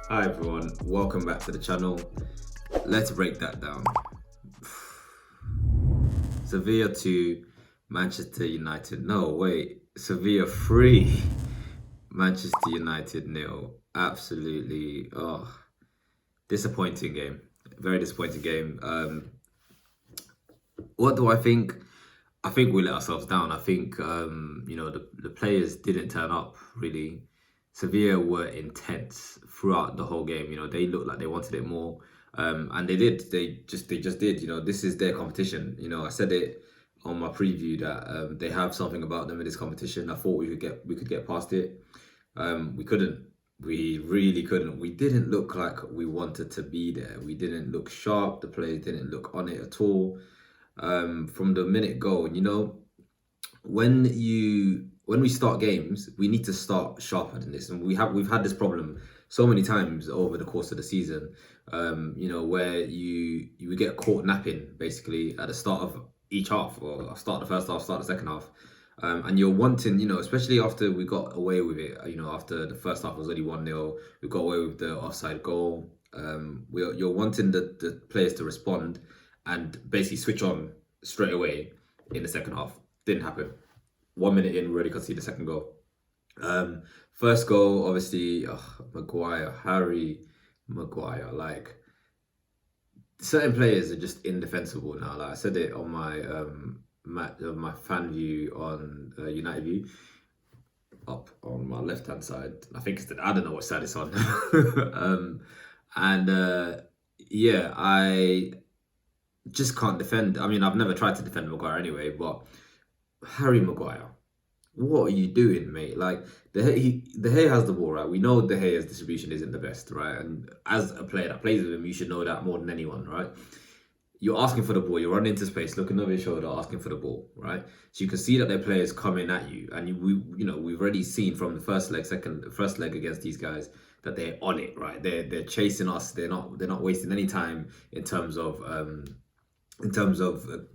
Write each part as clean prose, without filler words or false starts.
Hi everyone, welcome back to the channel. Let's break that down. Sevilla 2, Manchester United. No, wait. Sevilla 3, Manchester United 0. Absolutely, disappointing game. Very disappointing game. What do I think? I think we let ourselves down. I think, the players didn't turn up, really. Sevilla were intense throughout the whole game. They looked like they wanted it more. And they did. They just did. This is their competition. I said it on my preview that they have something about them in this competition. I thought we could get past it. We couldn't. We really couldn't. We didn't look like we wanted to be there. We didn't look sharp. The players didn't look on it at all. From the minute go, when we start games, we need to start sharper than this, and we've had this problem so many times over the course of the season. Where you would get caught napping basically at the start of each half, or start the first half, start the second half, and you're wanting, especially after we got away with it. After the first half was only 1-0, we got away with the offside goal. You're wanting the players to respond and basically switch on straight away in the second half. Didn't happen. 1 minute in, we already conceded the second goal. First goal, obviously, Maguire, Harry Maguire. Like, certain players are just indefensible now. Like I said it on my fan view on United View, up on my left hand side. I think I don't know what side it's on. Yeah, I just can't defend. I mean, I've never tried to defend Maguire anyway, but Harry Maguire, what are you doing, mate? Like, De Gea has the ball, right? We know De Gea's distribution isn't the best, right? And as a player that plays with him, you should know that more than anyone, right? You're asking for the ball, you're running into space, looking over your shoulder, asking for the ball, right? So you can see that their players coming at you, and we've already seen from the first leg against these guys that they're on it, right? They're chasing us. They're not wasting any time in terms of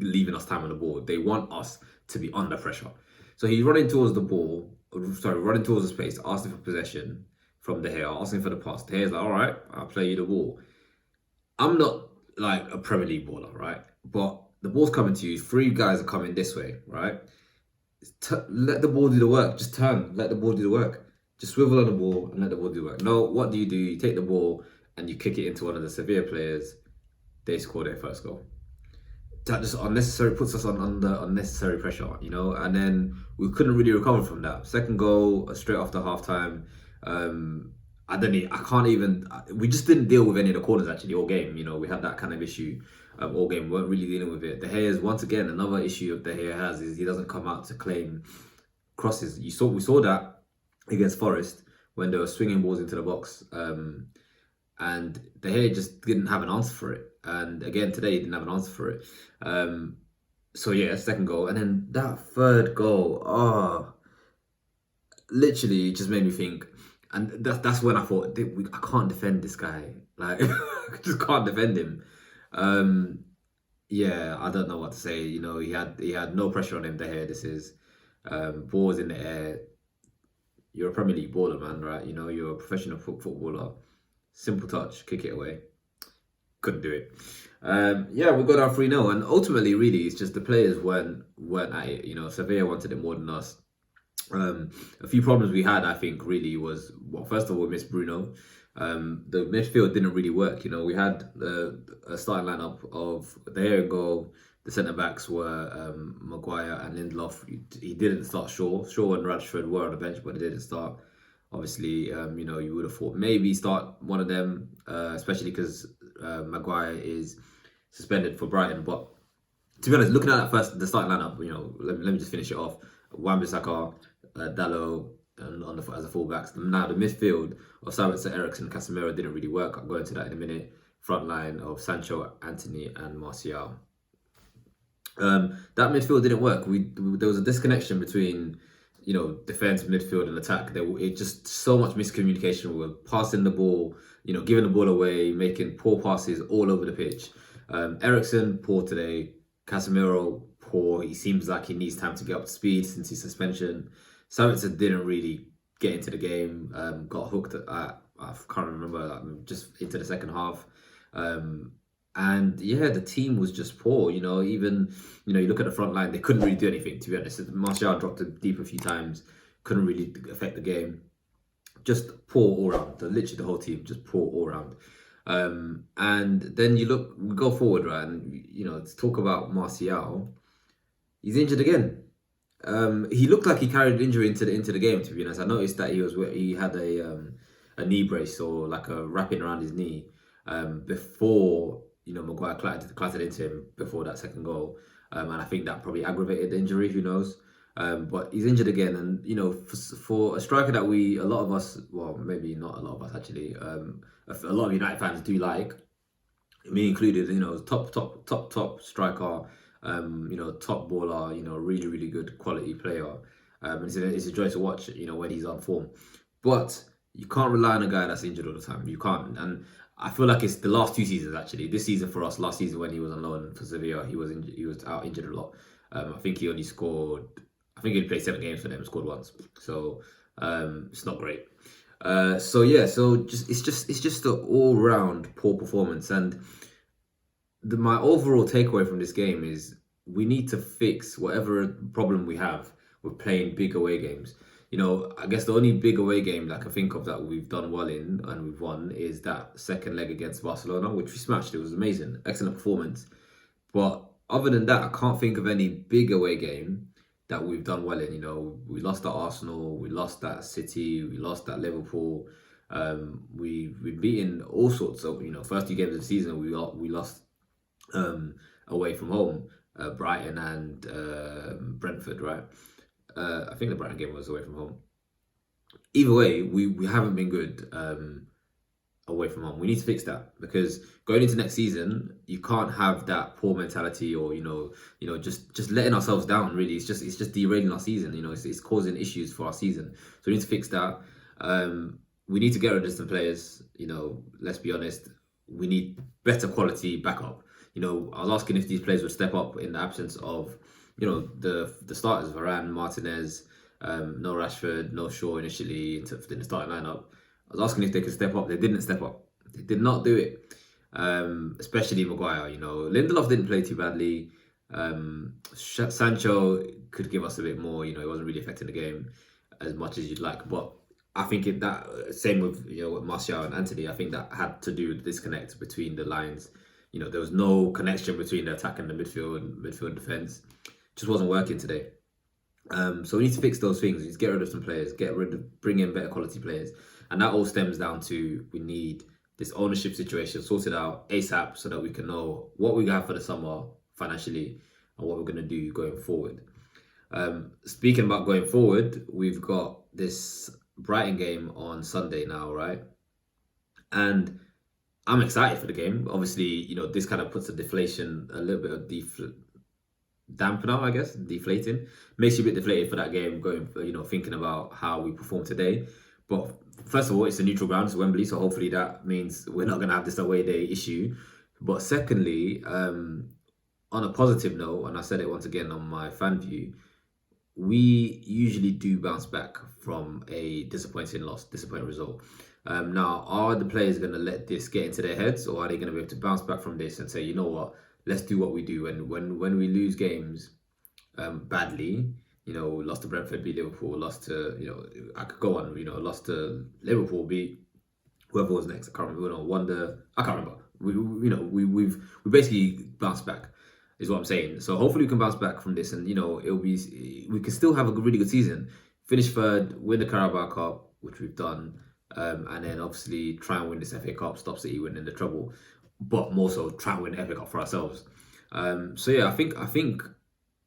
leaving us time on the ball. They want us to be under pressure. So he's running towards the ball, running towards the space, asking for possession from De Gea, asking for the pass. De Gea's like, all right, I'll play you the ball. I'm not like a Premier League baller, right? But the ball's coming to you. Three guys are coming this way, right? Let the ball do the work. Just turn. Let the ball do the work. Just swivel on the ball and let the ball do the work. No, what do? You take the ball and you kick it into one of the Sevilla players. They score their first goal. That just puts us under unnecessary pressure, and then we couldn't really recover from that. Second goal, straight after half time. We just didn't deal with any of the corners actually all game. We had that kind of issue all game. We weren't really dealing with it. De Gea is, once again, another issue of De Gea has is he doesn't come out to claim crosses. We saw that against Forest when they were swinging balls into the box. And De Gea just didn't have an answer for it. And again, today he didn't have an answer for it. So yeah, second goal. And then that third goal, literally it just made me think. And that's when I thought, I can't defend this guy. Like, I just can't defend him. Yeah, I don't know what to say. He had no pressure on him. De Gea, this is balls in the air. You're a Premier League baller, man, right? You're a professional footballer. Simple touch, kick it away. Couldn't do it. Yeah, we got our 3-0, and ultimately, really, it's just the players weren't at it. Sevilla wanted it more than us. A few problems we had, I think, really was, well, first of all, we missed Bruno. The midfield didn't really work. We had a starting lineup of there and goal. The centre backs were Maguire and Lindelof. He didn't start Shaw. Shaw and Rashford were on the bench, but they didn't start. Obviously, you would have thought maybe start one of them, especially because Maguire is suspended for Brighton. But to be honest, looking at the starting lineup, let me just finish it off. Wan-Bissaka, Dalot, as a fullbacks. Now the midfield of Sabitzer, Eriksen, Casemiro didn't really work. I'll go into that in a minute. Front line of Sancho, Antony, and Martial. That midfield didn't work. There was a disconnection between defense, midfield, and attack. It just so much miscommunication. We were passing the ball, giving the ball away, making poor passes all over the pitch. Eriksen, poor today. Casemiro, poor. He seems like he needs time to get up to speed since his suspension. Sabitzer didn't really get into the game. Got hooked at, I can't remember, just into the second half. And yeah, the team was just poor. Even you look at the front line, they couldn't really do anything. To be honest, Martial dropped it deep a few times, couldn't really affect the game. Just poor all round. Literally, the whole team just poor all round. And then we go forward, right? And to talk about Martial, he's injured again. He looked like he carried injury into the game. To be honest, I noticed that he had a knee brace or like a wrapping around his knee before Maguire clattered into him before that second goal, and I think that probably aggravated the injury. Who knows? But he's injured again, and for a striker that a lot of us, well, maybe not a lot of us actually, a lot of United fans do like, me included. Top striker. Top baller, really, really good quality player. And it's a joy to watch, when he's on form. But you can't rely on a guy that's injured all the time. You can't. And I feel like it's the last 2 seasons, actually. This season for us, last season when he was on loan for Sevilla, he was out injured a lot. I think he only scored, I think he played 7 games for them and scored once. So it's not great. So it's just an all-round poor performance. And my overall takeaway from this game is we need to fix whatever problem we have with playing big away games. I guess the only big away game that I can think of that we've done well in and we've won is that second leg against Barcelona, which we smashed. It was amazing, excellent performance. But other than that, I can't think of any big away game that we've done well in. We lost at Arsenal, we lost at City, we lost at Liverpool. We've beaten all sorts of, first 2 games of the season we lost away from home, Brighton and Brentford, right? I think the Brighton game was away from home. Either way, we haven't been good away from home. We need to fix that, because going into next season, you can't have that poor mentality or just letting ourselves down. Really, it's just derailing our season. It's causing issues for our season. So we need to fix that. We need to get rid of some players. Let's be honest. We need better quality backup. I was asking if these players would step up in the absence of, the starters, Varane, Martinez, no Rashford, no Shaw initially in the starting lineup. I was asking if they could step up. They didn't step up. They did not do it. Especially Maguire. Lindelof didn't play too badly. Sancho could give us a bit more. He wasn't really affecting the game as much as you'd like. But I think that same with with Martial and Antony. I think that had to do with the disconnect between the lines. There was no connection between the attack and the midfield defense. Just wasn't working today. So we need to fix those things. We need to get rid of some players, bring in better quality players. And that all stems down to, we need this ownership situation sorted out ASAP so that we can know what we have for the summer financially and what we're going to do going forward. Speaking about going forward, we've got this Brighton game on Sunday now, right? And I'm excited for the game. Obviously, this kind of puts a little bit of dampener, I guess, deflating. Makes you a bit deflated for that game, thinking about how we perform today. But first of all, it's a neutral ground, it's Wembley, so hopefully that means we're not going to have this away day issue. But secondly, on a positive note, and I said it once again on my fan view, we usually do bounce back from a disappointing result. Now, are the players going to let this get into their heads, or are they going to be able to bounce back from this and say, you know what, let's do what we do? And when we lose games badly, lost to Brentford, beat Liverpool, lost to, I could go on, lost to Liverpool, beat whoever was next. I can't remember. I can't remember. We basically bounced back, is what I'm saying. So hopefully we can bounce back from this, and we can still have a really good season, finish third, win the Carabao Cup, which we've done, and then obviously try and win this FA Cup, stop City winning the treble, but more so try and win the FA Cup for ourselves. So yeah, I think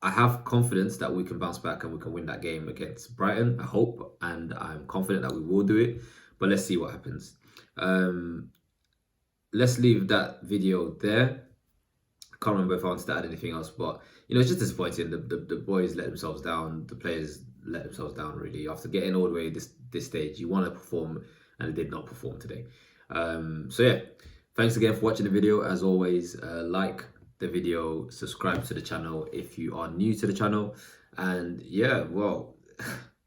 I have confidence that we can bounce back and we can win that game against Brighton. I hope, and I'm confident that we will do it. But let's see what happens. Let's leave that video there. I can't remember if I wanted to add anything else, but it's just disappointing. The boys let themselves down. The players let themselves down, really. After getting all the way this stage, you want to perform, and they did not perform today. So yeah, thanks again for watching the video. As always, like the video, subscribe to the channel if you are new to the channel, and yeah, well,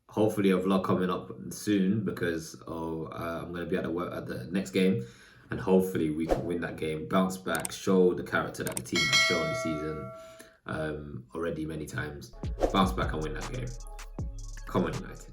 hopefully a vlog coming up soon, because I'm going to be at the next game, and hopefully we can win that game, bounce back, show the character that the team has shown this season already many times. Bounce back and win that game. Come on, United.